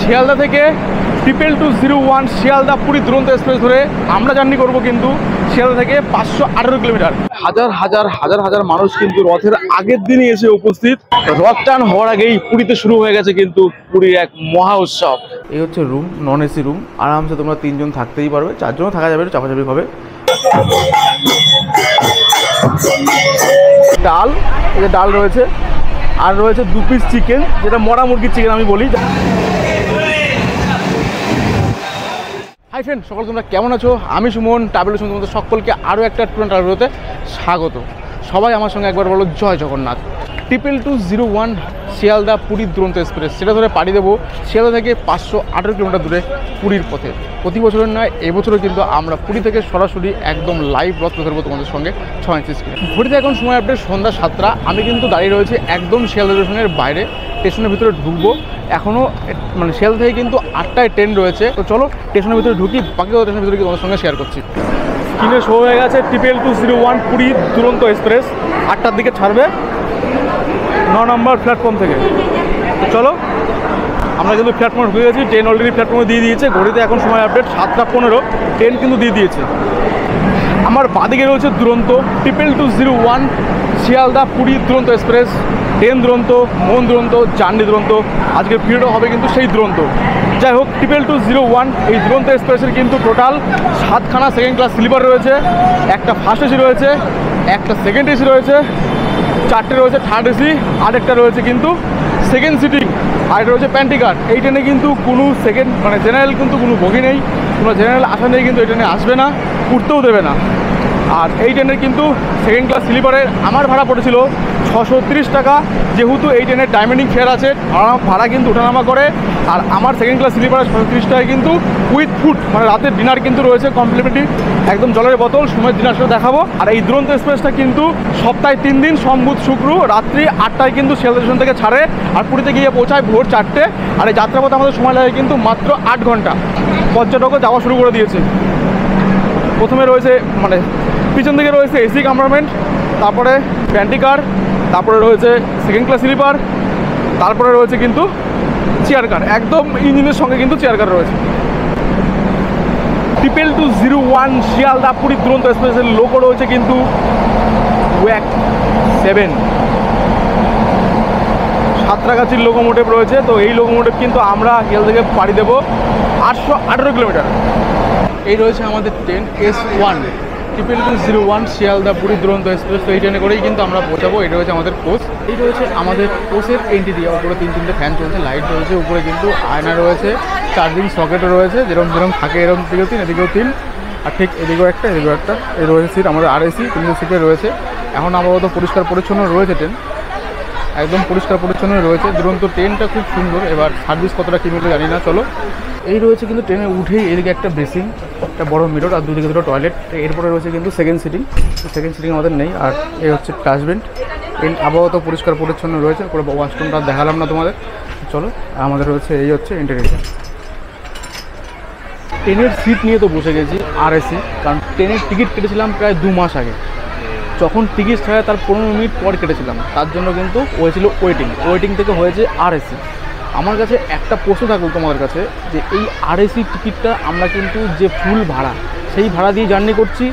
শিয়ালদা থেকে 2201 শিয়ালদা পুরী দুরন্ত এক্সপ্রেস ধরে আমরা জার্নি করব কিন্তু শিয়ালদা থেকে 518 কিলোমিটার। হাজার হাজার হাজার হাজার মানুষ কিন্তু রথের আগের দিনই এসে উপস্থিত। রথ টান হওয়ার আগেই পুরীতে শুরু হয়ে গেছে কিন্তু পুরীর এক মহা উৎসব। এই হচ্ছে রুম, নন এসি রুম। আরামসে তোমরা 3 জন থাকতেই পারবে, 4 জনও থাকা যাবে, চাপাচাপি হবে। ডাল, এই যে ডাল রয়েছে, আর রয়েছে 2 পিস চিকেন, যেটা মরা মুরগির চিকেন আমি বলি। হাই ফ্রেন্ড, সকল তোমরা কেমন আছো? আমি সুমন, ট্রাভেলের সঙ্গে তোমাদের সকলকে আরও একটা ট্যুর ট্রাভেলতে স্বাগত। সবাই আমার সঙ্গে একবার বলো জয় জগন্নাথ। 2201 শিয়ালদা পুরীর দুরন্ত এক্সপ্রেস, সেটা ধরে পাড়ি দেবো শিয়ালদা থেকে 518 কিলোমিটার দূরে পুরীর পথে। প্রতি বছরের নয়, এবছরও কিন্তু আমরা পুরী থেকে সরাসরি একদম লাইভ রথ ধরবো তোমাদের সঙ্গে 6 ইঞ্চি স্ক্রিনে। ঘড়িতে এখন সময় আপডেট সন্ধ্যা 7টা। আমি কিন্তু দাঁড়িয়ে রয়েছে একদম শিয়ালদা স্টেশনের বাইরে। স্টেশনের ভিতরে ঢুকবো, এখনও মানে শিয়ালদা থেকে কিন্তু 8টায় ট্রেন রয়েছে। তো চলো স্টেশনের ভিতরে ঢুকি, বাকি স্টেশনের ভিতরে তোমাদের সঙ্গে শেয়ার করছি। স্ক্রিনে শো হয়ে গেছে 2201 পুরী দুরন্ত এক্সপ্রেস 8টার দিকে ছাড়বে 9 নম্বর প্ল্যাটফর্ম থেকে। তো চলো, আমরা কিন্তু প্ল্যাটফর্মে ঢুকে গেছি। ট্রেন অলরেডি প্ল্যাটফর্মে দিয়ে দিয়েছে। ঘড়িতে এখন সময় আপডেট 7টা 15। ট্রেন কিন্তু দিয়ে দিয়েছে। আমার বাদিকে রয়েছে দুরন্ত 2201 শিয়ালদা পুরী দুরন্ত এক্সপ্রেস। ট্রেন দুরন্ত, মন দুরন্ত, জার্নি দুরন্ত। আজকের ভিডিওটা হবে কিন্তু সেই দুরন্ত। যাই হোক, 2201 এই দুরন্ত এক্সপ্রেসের কিন্তু টোটাল 7খানা সেকেন্ড ক্লাস স্লিপার রয়েছে, একটা ফার্স্ট এসি রয়েছে, একটা সেকেন্ড এসি রয়েছে, 4টে রয়েছে থার্ড এসি, আরেকটা রয়েছে কিন্তু সেকেন্ড সিটিং, আর এটা রয়েছে প্যান্টিকার। এই ট্রেনে কিন্তু কোনো সেকেন্ড মানে জেনারেল কিন্তু কোনো বগি নেই, কোনো জেনারেল আসা নেই, কিন্তু এই ট্রেনে আসবে না, উঠতেও দেবে না। আর এই ট্রেনের কিন্তু সেকেন্ড ক্লাস স্লিপারের আমার ভাড়া পড়েছিল 630 টাকা। যেহেতু এই ট্রেনের ডাইমেন্ডিং ফেয়ার আছে, ভাড়া কিন্তু ওঠানামা করে। আর আমার সেকেন্ড ক্লাস স্লিপারের 630 টাকায় কিন্তু উইথ ফুড মানে রাতের ডিনার কিন্তু রয়েছে কমপ্লিমেন্টারি, একদম জলের বোতল, সময়ের ডিনার সাথে দেখাবো। আর এই দুরন্ত এক্সপ্রেসটা কিন্তু সপ্তাহে 3 দিন, সোম বুধ শুক্র রাত্রি 8টায় কিন্তু শিয়ালদা স্টেশন থেকে ছাড়ে আর পুরীতে গিয়ে পৌঁছায় ভোর 4টে। আর এই যাত্রাপথে আমাদের সময় লাগে কিন্তু মাত্র 8 ঘন্টা। পর্যটকও যাওয়া শুরু করে দিয়েছে। প্রথমে রয়েছে মানে পিছন দিকে রয়েছে এসি কম্পার্টমেন্ট, তারপরে প্যান্টিকার, তারপরে রয়েছে সেকেন্ড ক্লাস স্লিপার, তারপরে রয়েছে কিন্তু চেয়ার কার, একদম ইঞ্জিনের সঙ্গে কিন্তু চেয়ার কার রয়েছে। 2201 শিয়ালদা পুরী দুরন্ত এক্সপ্রেসের লোগো রয়েছে কিন্তু ওয়াক 7 সাঁতরাগাছির লোকোমোটিভ রয়েছে। তো এই লোকোমোটিভ কিন্তু আমরা শিয়ালদা থেকে পাড়ি দেবো 818 কিলোমিটার। এই রয়েছে আমাদের ট্রেন S1 2201 শিয়ালদা পুরী দুরন্ত এক্সপ্রেস। তো এই ট্রেনে করেই কিন্তু আমরা পৌঁছাবো। এটা রয়েছে আমাদের কোচ। এই রয়েছে আমাদের কোচের এন্ট্রিয়া। উপরে 3-3টে ফ্যান চলছে, লাইট রয়েছে, উপরে কিন্তু আয়না রয়েছে, চার্জিং সকেটও রয়েছে, যেরকম থাকে এরকম দিকেও 3, এদিকেও 3, আর ঠিক এদিকেও একটা, এদিকেও একটা। এই রয়েছে সিট আমাদের RAC 3 সিটে রয়েছে। এখন আপাতত পরিষ্কার পরিচ্ছন্ন রয়েছে ট্রেন, একদম পরিষ্কার পরিচ্ছন্ন রয়েছে। দুরন্ত ট্রেনটা খুব সুন্দর। এবার সার্ভিস কতটা কী মিলবে জানি না। চলো, এই রয়েছে কিন্তু ট্রেনে উঠেই এদিকে একটা বেসিং, একটা বড় মিরর, আর দুদিকে দুটো টয়লেট। এরপরে রয়েছে কিন্তু সেকেন্ড সিটিং। সেকেন্ড সিটিং আমাদের নেই। আর এই হচ্ছে ডাস্টবিন। ট্রেন আবহাওয়া পরিষ্কার পরিচ্ছন্ন রয়েছে। পরে ওয়াশরুমটা দেখালাম না তোমাদের। চলো, আমাদের রয়েছে এই হচ্ছে ইন্টেরিয়র। ট্রেনের সিট নিয়ে তো বসে গেছি RAC, কারণ ট্রেনের টিকিট কেটেছিলাম প্রায় 2 মাস আগে। যখন টিকিট ছাড়া তার 15 মিনিট পর কেটেছিলাম, তার জন্য কিন্তু হয়েছিল ওয়েটিং থেকে হয়েছে RAC। আমার কাছে একটা প্রশ্ন থাকলো তোমাদের কাছে, যে এই RAC টিকিটটা আমরা কিন্তু যে ফুল ভাড়া, সেই ভাড়া দিয়ে জার্নি করছি,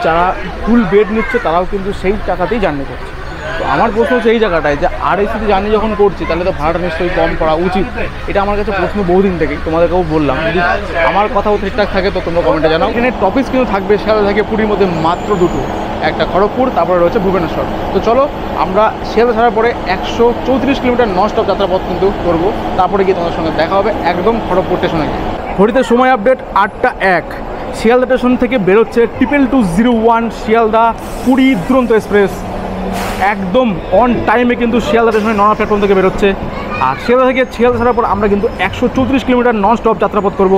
যারা ফুল বেড নিচ্ছে তারাও কিন্তু সেই টাকাতেই জার্নি করছে। তো আমার প্রশ্ন হচ্ছে এই জায়গাটায়, যে RACতে জার্নি যখন করছি তাহলে তো ভাড়াটা নিশ্চয়ই কম করা উচিত। এটা আমার কাছে প্রশ্ন বহুদিন থেকেই, তোমাদেরকেও বললাম। যদি আমার কথাও ঠিকঠাক থাকে তো তোমরা কমেন্টে জানাও। এখানে টপিক কিন্তু থাকবে শিয়ালদা থেকে পুরীর মধ্যে মাত্র 2টো, একটা খড়গপুর, তারপরে রয়েছে ভুবনেশ্বর। তো চলো, আমরা শিয়ালদা ছাড়ার পরে 134 কিলোমিটার নন স্টপ যাত্রাপথ কিন্তু করবো। তারপরে গিয়ে তোমাদের সঙ্গে দেখা হবে একদম খড়গপুর স্টেশনে গিয়ে। ঘড়িতে সময় আপডেট 8টা 1। শিয়ালদা স্টেশন থেকে বেরোচ্ছে 2201 শিয়ালদা পুরী দুরন্ত এক্সপ্রেস। একদম অন টাইমে কিন্তু শিয়ালদা স্টেশনের ননা প্ল্যাটফর্ম থেকে বেরোচ্ছে। আর শিয়ালদা থেকে শিয়ালদা ছাড়ার পর আমরা কিন্তু 134 কিলোমিটার নন স্টপ যাত্রাপথ করবো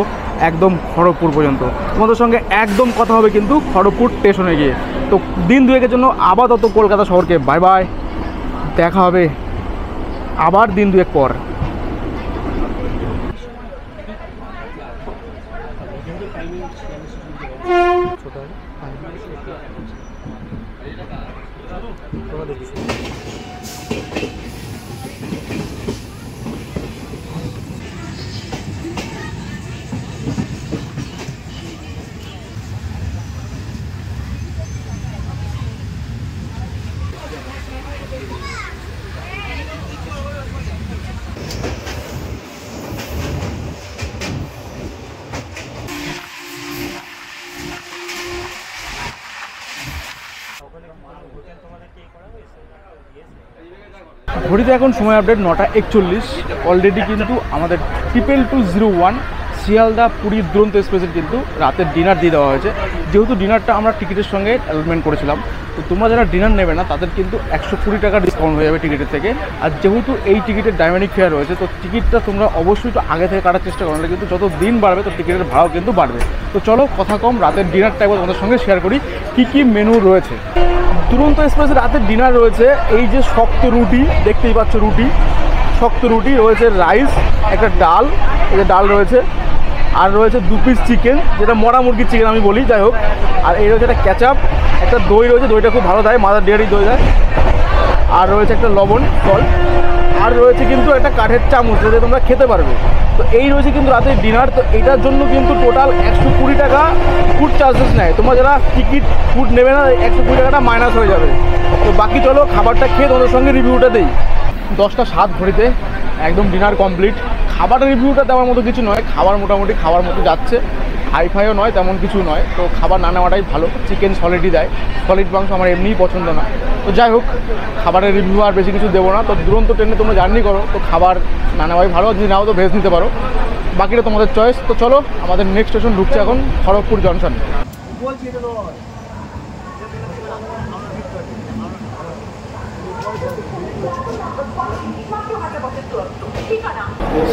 একদম খড়গপুর পর্যন্ত। তোমাদের সঙ্গে একদম কথা হবে কিন্তু খড়গপুর স্টেশনে গিয়ে। তো দিন দুয়েকের জন্য আপাতত কলকাতা শহরকে বাই বাই, দেখা হবে আবার দিন দুয়েক পর। ঘড়িতে এখন সময় আপডেট 9:41। অলরেডি কিন্তু আমাদের 2201 শিয়ালদা পুরী দুরন্ত এক্সপ্রেসের কিন্তু রাতের ডিনার দিয়ে দেওয়া হয়েছে। যেহেতু ডিনারটা আমরা টিকিটের সঙ্গে অ্যালটমেন্ট করেছিলাম, তো তোমরা যারা ডিনার নেবে না তাদের কিন্তু 120 টাকা ডিসকাউন্ট হয়ে যাবে টিকিটের থেকে। আর যেহেতু এই টিকিটের ডাইনামিক ফেয়ার রয়েছে, তো টিকিটটা তোমরা অবশ্যই তো আগে থেকে কাটার চেষ্টা করো, না কিন্তু যত দিন বাড়বে তো টিকিটের ভাড়াও কিন্তু বাড়বে। তো চলো কথা কম, রাতের ডিনারটা একবার তোমাদের সঙ্গে শেয়ার করি কী কী মেনু রয়েছে। দুরন্ত এক্সপ্রেসের রাতের ডিনার রয়েছে এই যে শক্ত রুটি, দেখতেই পাচ্ছ রুটি, শক্ত রুটি রয়েছে, রাইস, একটা ডাল, এই যে ডাল রয়েছে, আর রয়েছে 2 পিস চিকেন, যেটা মরা মুরগির চিকেন আমি বলি, যাই হোক। আর এই রয়েছে একটা ক্যাচাপ, একটা দই রয়েছে, দইটা খুব ভালো দেয়, মাদার ডেয়ারি দই দেয়। আর রয়েছে একটা লবণ ফল, আর রয়েছে কিন্তু একটা কাঠের চামচ যাতে তোমরা খেতে পারবে। তো এই রয়েছে কিন্তু রাতের ডিনার। তো এটার জন্য কিন্তু টোটাল 120 টাকা ফুড চার্জেস নেয়। তোমরা যারা টিকিট ফুড নেবে না 120 টাকাটা মাইনাস হয়ে যাবে। তো বাকি চলো খাবারটা খেয়ে তোমাদের সঙ্গে রিভিউটা দেই। 10:07 ঘড়িতে একদম ডিনার কমপ্লিট। খাবারের রিভিউটা দেওয়ার মতো কিছু নয়, খাবার মোটামুটি খাবার মতো যাচ্ছে, হাইফাইও নয়, তেমন কিছু নয়। তো খাবার না নেওয়াটাই ভালো। চিকেন সলিডই দেয়, সলিড মাংস আমার এমনিই পছন্দ না। তো যাই হোক, খাবারের রিভিউ আর বেশি কিছু দেবো না। তো দুরন্ত ট্রেনে তোমরা জার্নি করো তো খাবার না নেওয়াই ভালো, যদি নাও তো ভেজ নিতে পারো, বাকিটা তোমাদের চয়েস। তো চলো আমাদের নেক্সট স্টেশন ঢুকছে এখন খড়গপুর জংশন।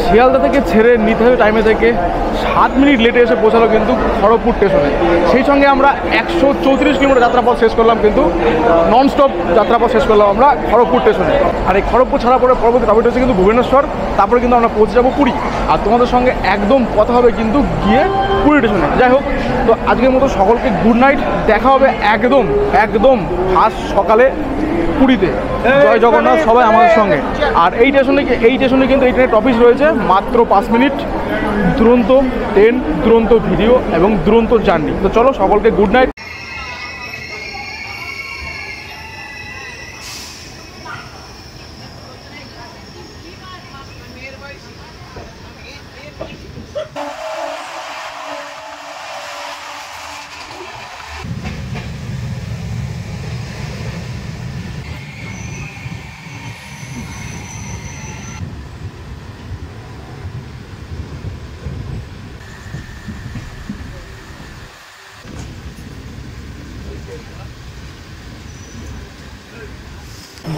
শিয়ালদা থেকে ছেড়ে নিতে হবে টাইমে থেকে 7 মিনিট লেটে এসে পৌঁছালো কিন্তু খড়গপুর স্টেশনে। সেই সঙ্গে আমরা 134 কিলোমিটার যাত্রাপথ শেষ করলাম, কিন্তু ননস্টপ যাত্রাপথ শেষ করলাম আমরা খড়গপুর স্টেশনে। আর এই খড়গপুর ছাড়া পরে পরবর্তী টপিক হচ্ছে কিন্তু ভুবনেশ্বর, তারপরে কিন্তু আমরা পৌঁছে যাবো পুরী। আর তোমাদের সঙ্গে একদম কথা হবে কিন্তু গিয়ে পুরী স্টেশনে। যাই হোক, তো আজকের মতো সকলকে গুড নাইট, দেখা হবে একদম একদম ফার্স্ট সকালে পুরীতে। জয় জগন্নাথ সবাই আমাদের সঙ্গে। আর এই স্টেশনে কিন্তু এই ট্রেনের টপিক রয়েছে মাত্র 5 মিনিট, দুরন্ত ট্রেন, দুরন্ত ভিডিও এবং দুরন্ত জার্নি। তো চলো সকলকে গুড নাইট।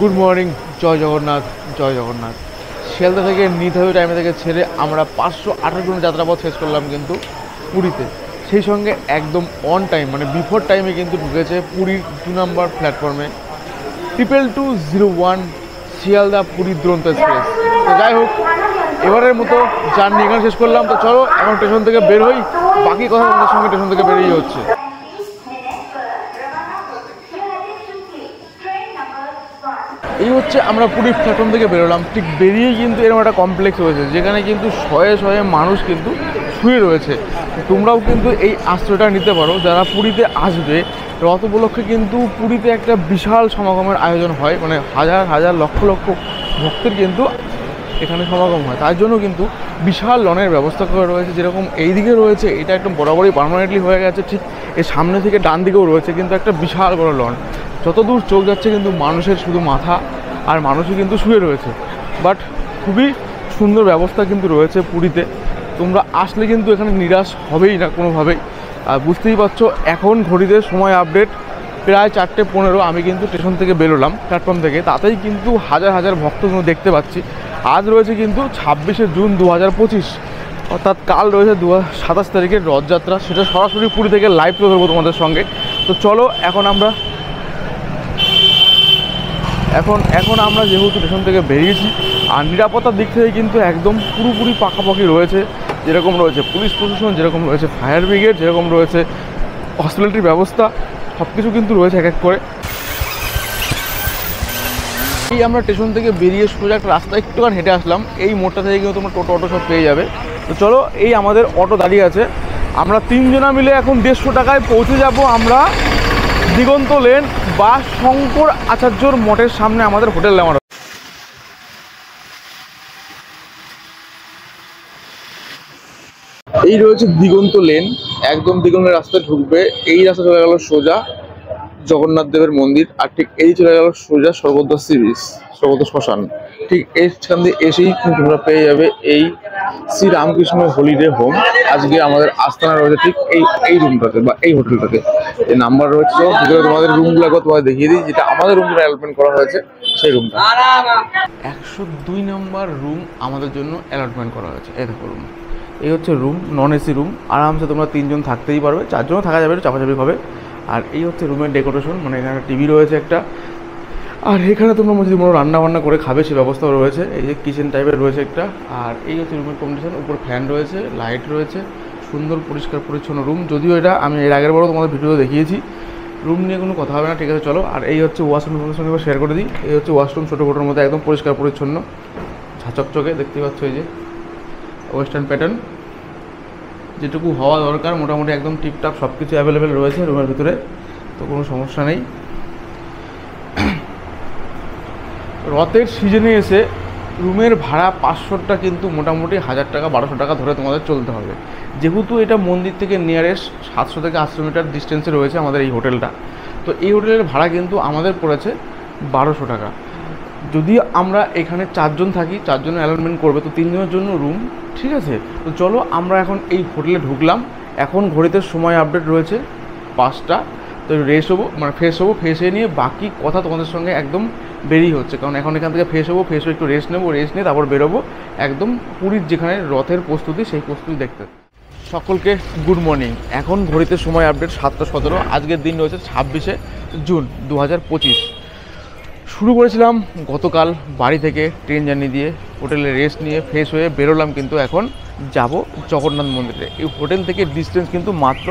গুড মর্নিং, জয় জগন্নাথ, জয় জগন্নাথ। শিয়ালদা থেকে নিতে হবে টাইমে থেকে ছেড়ে আমরা 518 কিলোমিটার যাত্রাপথ শেষ করলাম কিন্তু পুরীতে। সেই সঙ্গে একদম অন টাইম মানে বিফোর টাইমে কিন্তু ঢুকেছে পুরীর 2 নম্বর প্ল্যাটফর্মে 2201 শিয়ালদা পুরী দুরন্ত এক্সপ্রেস। তো যাই হোক, এবারের মতো জার্নি এখানে শেষ করলাম। তো চলো এখন স্টেশন থেকে বের হই, বাকি কথা আমাদের সঙ্গে স্টেশন থেকে বেরিয়ে হচ্ছে। এই হচ্ছে আমরা পুরী প্ল্যাটফর্ম থেকে বেরোলাম। ঠিক বেরিয়েই কিন্তু এরকম একটা কমপ্লেক্স রয়েছে যেখানে কিন্তু শয়ে শয়ে মানুষ কিন্তু শুয়ে রয়েছে। তোমরাও কিন্তু এই আশ্রয়টা নিতে পারো যারা পুরীতে আসবে। রথ উপলক্ষে কিন্তু পুরীতে একটা বিশাল সমাগমের আয়োজন হয়, মানে হাজার হাজার লক্ষ লক্ষ ভক্তের কিন্তু এখানে সমাগম হয়। তার জন্য কিন্তু বিশাল লনের ব্যবস্থা করা রয়েছে। যেরকম এই দিকে রয়েছে, এটা একদম বরাবরই পার্মানেন্টলি হয়ে গেছে। ঠিক এর সামনে থেকে ডান দিকেও রয়েছে কিন্তু একটা বিশাল বড় লন। যতদূর চোখ যাচ্ছে কিন্তু মানুষের শুধু মাথা আর মানুষই কিন্তু শুয়ে রয়েছে। বাট খুবই সুন্দর ব্যবস্থা কিন্তু রয়েছে পুরীতে। তোমরা আসলে কিন্তু এখানে নিরাশ হবেই না কোনোভাবেই। আর বুঝতেই পারছো এখন ঘড়িতে সময় আপডেট প্রায় 4:15। আমি কিন্তু স্টেশন থেকে বেরোলাম প্ল্যাটফর্ম থেকে, তাতেই কিন্তু হাজার হাজার ভক্ত দেখতে পাচ্ছি। আজ রয়েছে কিন্তু 26শে জুন 2025, অর্থাৎ কাল রয়েছে 27 তারিখের রথযাত্রা। সেটা সরাসরি পুরী থেকে লাইভ তুলে ধরবো তোমাদের সঙ্গে। তো চলো এখন আমরা যেহেতু স্টেশন থেকে বেরিয়েছি, আর নিরাপত্তার দিক থেকে কিন্তু একদম পুরোপুরি পাকাপাকি রয়েছে। যেরকম রয়েছে পুলিশ প্রশাসন, যেরকম রয়েছে ফায়ার ব্রিগেড, যেরকম রয়েছে হসপিটালিটির ব্যবস্থা, সব কিছু কিন্তু রয়েছে এক এক করে। এই আমরা স্টেশন থেকে বেরিয়ে সোজা একটা রাস্তা একটুখানি হেঁটে আসলাম, এই মোড়টা থেকে কিন্তু তোমরা টোটো অটো সব পেয়ে যাবে। তো চলো, এই আমাদের অটো দাঁড়িয়ে আছে, আমরা 3 জনা মিলে এখন 150 টাকায় পৌঁছে যাব আমরা দিগন্ত লেন বা শঙ্কর আচার্যর মঠের সামনে আমাদের হোটেল নেওয়ার। এই রয়েছে দিগন্ত লেন, একদম দিগন্তের রাস্তায় ঢুকবে, এই রাস্তা চলে গেল সোজা জগন্নাথ দেবের মন্দির, আর ঠিক এই চলে গেল সোজা স্বর্গদ্বার সি বিচ, স্বর্গদ্বার শ্মশান। ঠিক এইখান দিয়ে এসেই তোমরা পেয়ে যাবে এই শ্রী রামকৃষ্ণ হলিডে হোম। আজকে আমাদের আস্তানা রয়েছে ঠিক এই রুমটাতে বা এই হোটেলটাতে। এই নাম্বার রয়েছে, ভিতরে তোমাদের রুমগুলো তোমাদের দেখিয়ে দিই, যেটা আমাদের রুমটা অ্যালটমেন্ট করা হয়েছে সেই রুমটা। 102 নম্বর রুম আমাদের জন্য অ্যালটমেন্ট করা হয়েছে। এই দেখো রুম, এই হচ্ছে রুম, নন এসি রুম, আরামসে তোমরা 3 জন থাকতেই পারবে, 4 জনও থাকা যাবে, চাপাচাপি হবে। আর এই হচ্ছে রুমের ডেকোরেশন, মানে এখানে টিভি রয়েছে একটা, আর এখানে তোমরা যদি কোনো রান্না বান্না করে খাবে সে ব্যবস্থাও রয়েছে, এই যে কিচেন টাইপের রয়েছে একটা। আর এই হচ্ছে রুমের কন্ডিশন, উপর ফ্যান রয়েছে, লাইট রয়েছে, সুন্দর পরিষ্কার পরিচ্ছন্ন রুম। যদিও এটা আমি এর আগের বারও তোমাদের ভিডিও দেখিয়েছি, রুম নিয়ে কোনো কথা হবে না, ঠিক আছে চলো। আর এই হচ্ছে ওয়াশরুম, তোমাদের সঙ্গে শেয়ার করে দিই। এই হচ্ছে ওয়াশরুম, ছোটো ফোটোর মধ্যে একদম পরিষ্কার পরিচ্ছন্ন, ঝাঁচকচকে দেখতে পাচ্ছ, এই যে ওয়েস্টার্ন প্যাটার্ন, যেটুকু হওয়া দরকার মোটামুটি একদম টিপটাপ সব কিছু অ্যাভেলেবেল রয়েছে রুমের ভিতরে, তো কোনো সমস্যা নেই। রথের সিজনে এসে রুমের ভাড়া 500টা কিন্তু মোটামুটি 1000 টাকা 1200 টাকা ধরে তোমাদের চলতে হবে, যেহেতু এটা মন্দির থেকে নিয়ারেস্ট 700 থেকে 800 মিটার ডিস্টেন্সে রয়েছে আমাদের এই হোটেলটা। তো এই হোটেলের ভাড়া কিন্তু আমাদের পড়েছে 1200 টাকা। যদি আমরা এখানে 4 জন থাকি, 4 জনের অ্যালটমেন্ট করবে, তো 3 জনের জন্য রুম, ঠিক আছে। তো চলো আমরা এখন এই হোটেলে ঢুকলাম, এখন ঘড়িতে সময় আপডেট রয়েছে 5টা। তো রেস্ট হবো, মানে ফ্রেশ হবো, ফ্রেশ হয়ে নিয়ে বাকি কথা তোমাদের সঙ্গে একদম বেরিয়ে হচ্ছে, কারণ এখন এখান থেকে ফ্রেশ হবো, ফ্রেশ হয়ে একটু রেস্ট নেবো, রেস্ট নিয়ে তারপর বেরোবো একদম পুরীর যেখানে রথের প্রস্তুতি, সেই প্রস্তুতি দেখতে। সকলকে গুড মর্নিং। এখন ঘড়িতে সময় আপডেট 7:17, আজকের দিন রয়েছে 26শে জুন 2025। শুরু করেছিলাম গতকাল বাড়ি থেকে ট্রেন জার্নি দিয়ে, হোটেলে রেস্ট নিয়ে ফ্রেশ হয়ে বেরোলাম, কিন্তু এখন যাব জগন্নাথ মন্দিরে। এই হোটেল থেকে ডিস্টেন্স কিন্তু মাত্র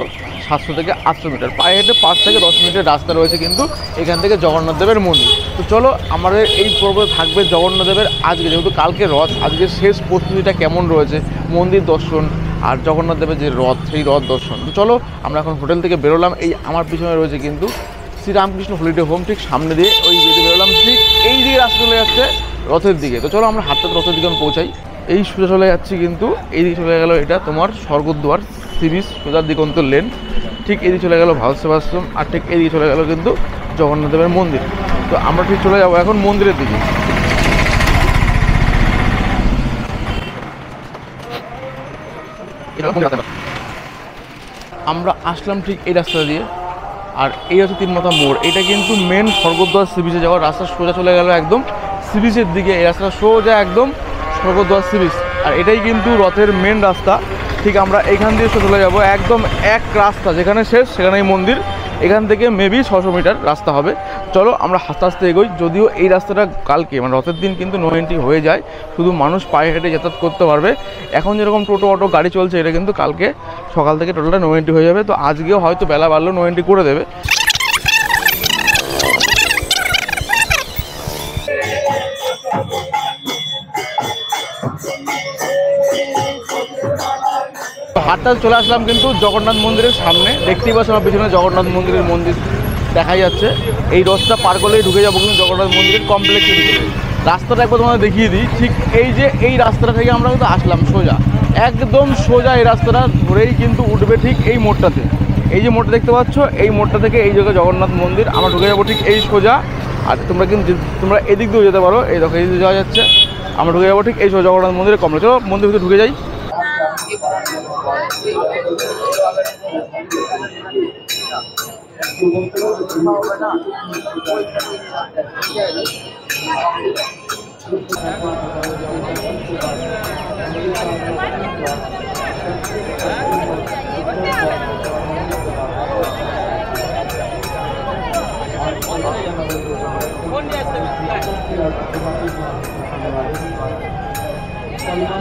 700 থেকে 800 মিটার, পায়ে হেঁটে 5 থেকে 10 মিনিটের রাস্তা রয়েছে কিন্তু এখান থেকে জগন্নাথ দেবের মন্দির। তো চলো, আমাদের এই পর্বে থাকবে জগন্নাথ দেবের আজকে, যেহেতু কালকে রথ, আজকে শেষ প্রস্তুতিটা কেমন রয়েছে, মন্দির দর্শন আর জগন্নাথ দেবের যে রথ, সেই রথ দর্শন। তো চলো, আমরা এখন হোটেল থেকে বেরোলাম, এই আমার পিছনে রয়েছে কিন্তু শ্রী রামকৃষ্ণ হলিডে হোম, ঠিক সামনে দিয়ে ওই দিকে বেরোলাম, ঠিক এই দিকে রাস্তা চলে যাচ্ছে রথের দিকে। তো চলো আমরা হাঁটতে রথের দিকে আমি পৌঁছাই। এই সোজা চলে যাচ্ছি, কিন্তু এই দিকে চলে গেল এটা তোমার স্বর্গদ্বার সি বিচ, সোজা দিগন্ত লেন, ঠিক এদিকে চলে গেল ভারত সেবাশ্রম, আর ঠিক এদিকে চলে গেল কিন্তু জগন্নাথ দেবের মন্দির। তো আমরা ঠিক চলে যাবো এখন মন্দিরের দিকে। আমরা আসলাম ঠিক এই রাস্তা দিয়ে, আর এই হচ্ছে 3 মাথা মোড়, এটা কিন্তু মেন স্বর্গদ্বার সি বিচে যাওয়ার রাস্তা। সোজা চলে গেল একদম সি বিচের দিকে, এই রাস্তাটা সোজা একদম স্বর্গদ্বার সি বিচ, আর এটাই কিন্তু রথের মেন রাস্তা। ঠিক আমরা এখান দিয়ে চলে যাব একদম এক রাস্তা, যেখানে শেষ সেখানেই মন্দির। এখান থেকে মেবি 600 মিটার রাস্তা হবে। চলো আমরা আস্তে আস্তে এগোই। যদিও এই রাস্তাটা কালকে মানে রথের দিন কিন্তু নো এন্ট্রি হয়ে যায়, শুধু মানুষ পায়ে হেঁটে যাতায়াত করতে পারবে। এখন যেরকম টোটো অটো গাড়ি চলছে, এটা কিন্তু কালকে সকাল থেকে টোটালটা নো এন্ট্রি হয়ে যাবে। তো আজকেও হয়তো বেলা বাড়লেও নো এন্ট্রি করে দেবে। হাটটা চলে আসলাম কিন্তু জগন্নাথ মন্দিরের সামনে, দেখতেই পাচ্ছ আমার পিছনে জগন্নাথ মন্দিরের মন্দির দেখা যাচ্ছে। এই রথটা পার করলেই ঢুকে যাবো কিন্তু জগন্নাথ মন্দিরের কমপ্লেক্সের ভিতরে। রাস্তাটা একবার তোমাদের দেখিয়ে দিই, ঠিক এই যে এই রাস্তাটা থেকে আমরা কিন্তু আসলাম সোজা, একদম সোজা এই রাস্তাটা ধরেই কিন্তু উঠবে ঠিক এই মোড়টাতে। এই যে মোড়টা দেখতে পাচ্ছ, এই মোড়টা থেকে এই জায়গায় জগন্নাথ মন্দির, আমরা ঢুকে যাবো ঠিক এই সোজা। আর তোমরা কিন্তু তোমরা এদিক দিয়েও যেতে পারো, এই দেখো এই দিকে যাওয়া যাচ্ছে, আমরা ঢুকে যাবো ঠিক এই সোজা জগন্নাথ মন্দিরের কমপ্লেক্স। চলো মন্দিরের ভিতরে ঢুকে যাই।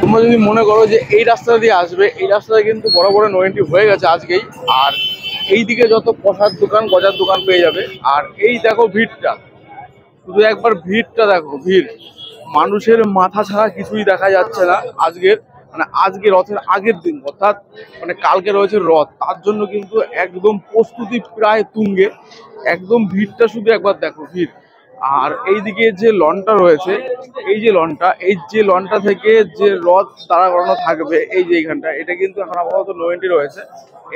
তোমরা যদি মনে করো যে এই রাস্তা দিয়ে আসবে, এই রাস্তাটা কিন্তু বড় বড় নো এন্ট্রি হয়ে গেছে আজকেই। আর এই দিকে যত প্রসাদ দোকান, গজার দোকান পেয়ে যাবে। আর এই দেখো ভিড়টা, শুধু একবার ভিড়টা দেখো, ভিড়, মানুষের মাথা ছাড়া কিছুই দেখা যাচ্ছে না। আজকে রথের আগের দিন, অর্থাৎ কালকে রয়েছে রথ, তার জন্য কিন্তু একদম প্রস্তুতি প্রায় তুঙ্গে। একদম ভিড়টা শুধু একবার দেখো, ভিড়। আর এইদিকে যে লনটা রয়েছে, এই যে লনটা থেকে যে রথ দাঁড়া করানো থাকবে, এই যে এইখানটা, এটা কিন্তু এখন আপাতত নো এন্ট্রি রয়েছে।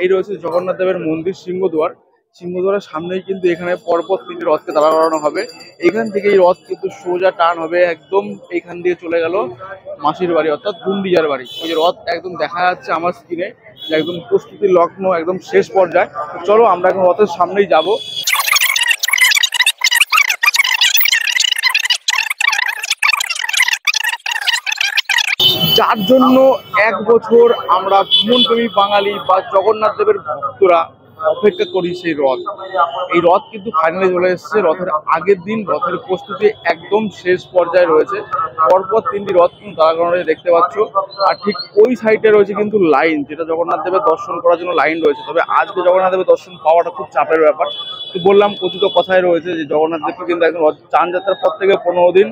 এই রয়েছে জগন্নাথ দেবের মন্দির সিংহদ্বারের সামনেই কিন্তু এখানে পরপর 3টি রথকে দাঁড়া করানো হবে। এখান থেকে এই রথ কিন্তু সোজা টান হবে একদম, এইখান দিয়ে চলে গেল মাসির বাড়ি, অর্থাৎ গুন্ডিজার বাড়ি। ওই যে রথ একদম দেখা যাচ্ছে আমার স্ক্রিনে, একদম প্রস্তুতি লগ্ন, একদম শেষ পর্যায়ে। চলো আমরা এখন রথের সামনেই যাব। যার জন্য 1 বছর আমরা ভ্রমণপ্রেমী বাঙালি বা জগন্নাথ দেবের ভক্তরা অপেক্ষা করি, সেই রথ। এই রথ কিন্তু ফাইনালি চলে এসেছে। রথের আগের দিন, রথের প্রস্তুতি একদম শেষ পর্যায়ে রয়েছে। পরপর 3টি রথ কিন্তু দাঁড়া করানো দেখতে পাচ্ছ। আর ঠিক ওই সাইডে রয়েছে কিন্তু লাইন, যেটা জগন্নাথ দেবের দর্শন করার জন্য লাইন রয়েছে। তবে আজকে জগন্নাথ দেবের দর্শন পাওয়াটা খুব চাপের ব্যাপার। তো বললাম, কথিত কথায় রয়েছে যে জগন্নাথ দেবকে কিন্তু একদম চান যাত্রার পর থেকে 15 দিন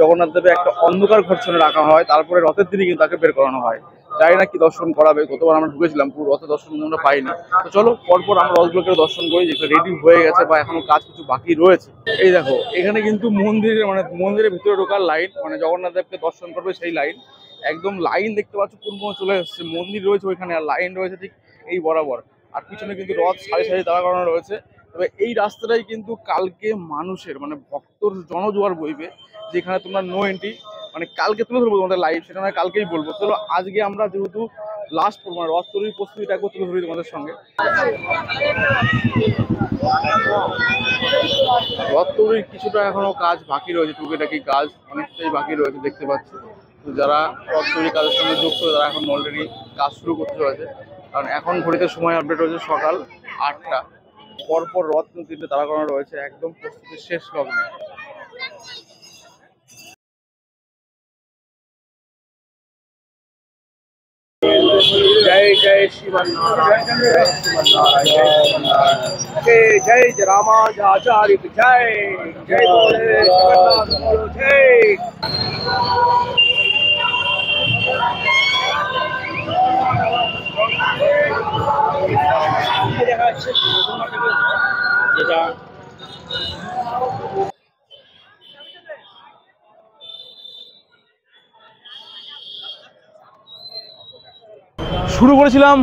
জগন্নাথ দেবে একটা অন্ধকার ঘরছনে রাখা হয়, তারপরে রথের দিনই কিন্তু তাকে বের করানো হয়। জানি না কি দর্শন করাবে, গতবার আমরা ঢুকেছিলাম, পুরো রথের দর্শন আমরা পাইনি। তো চলো পরপর আমরা রথগুলোকে দর্শন করি, যেটা রেডি হয়ে গেছে বা এখনো কাজ কিছু বাকি রয়েছে। এই দেখো, এখানে কিন্তু মন্দিরের ভিতরে ঢোকার লাইন, জগন্নাথ দেবকে দর্শন করবে সেই লাইন, একদম লাইন দেখতে পাচ্ছ, পূর্ব চলে এসছে। মন্দির রয়েছে ওইখানে, আর লাইন রয়েছে ঠিক এই বরাবর। আর পিছনে কিন্তু রথ সারি সারি দাঁড়া করানো রয়েছে। তবে এই রাস্তাটাই কিন্তু কালকে মানুষের ভক্তর জনজোয়ার বইবে, যেখানে তোমরা নো এন্ট্রি, কালকে তুলে ধরবো তোমাদের লাইভ, সেটা নয় কালকেই বলবো। চলো আজকে আমরা যেহেতু লাস্ট রথ তৈরির প্রস্তুতিটা একবার তুলে ধরি তোমাদের সঙ্গে। রথ তৈরির কিছুটা এখনো কাজ বাকি রয়েছে, টুকিটাকি কাজ অনেকটাই বাকি রয়েছে দেখতে পাচ্ছি। তো যারা রথ তৈরির কাজের সঙ্গে যুক্ত, তারা এখন অলরেডি কাজ শুরু করতে চলেছে। কারণ এখন ঘড়িতে সময় আপডেট হয়েছে সকাল 8টা। পরপর রথ কিন্তু 3টে দাঁড়া করানো রয়েছে, একদম প্রস্তুতির শেষ লগ্নে। जय जय श्रीमन्नारायण, जय जय रामाचार्य, जय जय बोले जगन्नाथ बोलो जय। শুরু করেছিলাম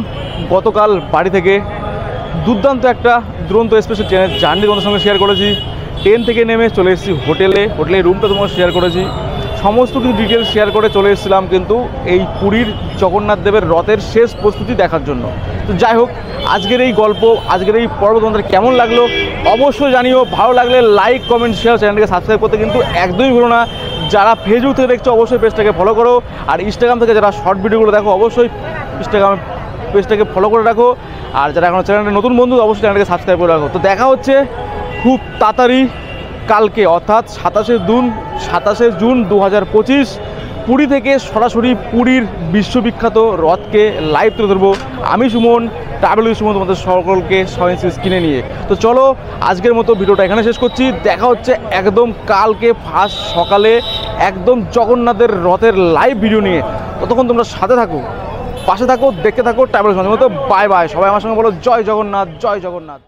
গতকাল বাড়ি থেকে, দুর্দান্ত একটা দুরন্ত স্পেশাল ট্রেনের জার্নি তোমাদের সঙ্গে শেয়ার করেছি। ট্রেন থেকে নেমে চলে এসেছি হোটেলে রুমটা তোমার শেয়ার করেছি, সমস্ত কিছু ডিটেলস শেয়ার করে চলে এসেছিলাম কিন্তু এই পুরীর জগন্নাথ দেবের রথের শেষ প্রস্তুতি দেখার জন্য। তো যাই হোক, আজকের এই গল্প, আজকের এই পর্ব তোমাদের কেমন লাগলো অবশ্যই জানিও। ভালো লাগলে লাইক, কমেন্ট, শেয়ার, চ্যানেলটাকে সাবস্ক্রাইব করতে কিন্তু একদমই ভুলো না। যারা ফেসবুক থেকে দেখছো অবশ্যই পেজটাকে ফলো করো, আর ইনস্টাগ্রাম থেকে যারা শর্ট ভিডিওগুলো দেখো অবশ্যই ইনস্টাগ্রাম পেজটাকে ফলো করে রাখো। আর যারা এখন চ্যানেলটা নতুন বন্ধু, অবশ্যই চ্যানেলটাকে সাবস্ক্রাইব করে রাখো। তো দেখা হচ্ছে খুব তাড়াতাড়ি কালকে, অর্থাৎ 27 জুন 2025 পুরী থেকে সরাসরি পুরীর বিশ্ববিখ্যাত রথকে লাইভ তুলে ধরবো আমি সুমন, ট্রাভেল উইথ সুমন, তোমাদের সকলকে সয়েন্স কিনে নিয়ে। তো চলো আজকের মতো ভিডিওটা এখানে শেষ করছি। দেখা হচ্ছে একদম কালকে ফার্স্ট সকালে একদম জগন্নাথের রথের লাইভ ভিডিও নিয়ে। ততক্ষণ তোমরা সাথে থাকো, পাশে থাকো, দেখতে থাকো travel with Suman. Bye bye. সবাই আমার সঙ্গে বলো জয় জগন্নাথ, জয় জগন্নাথ।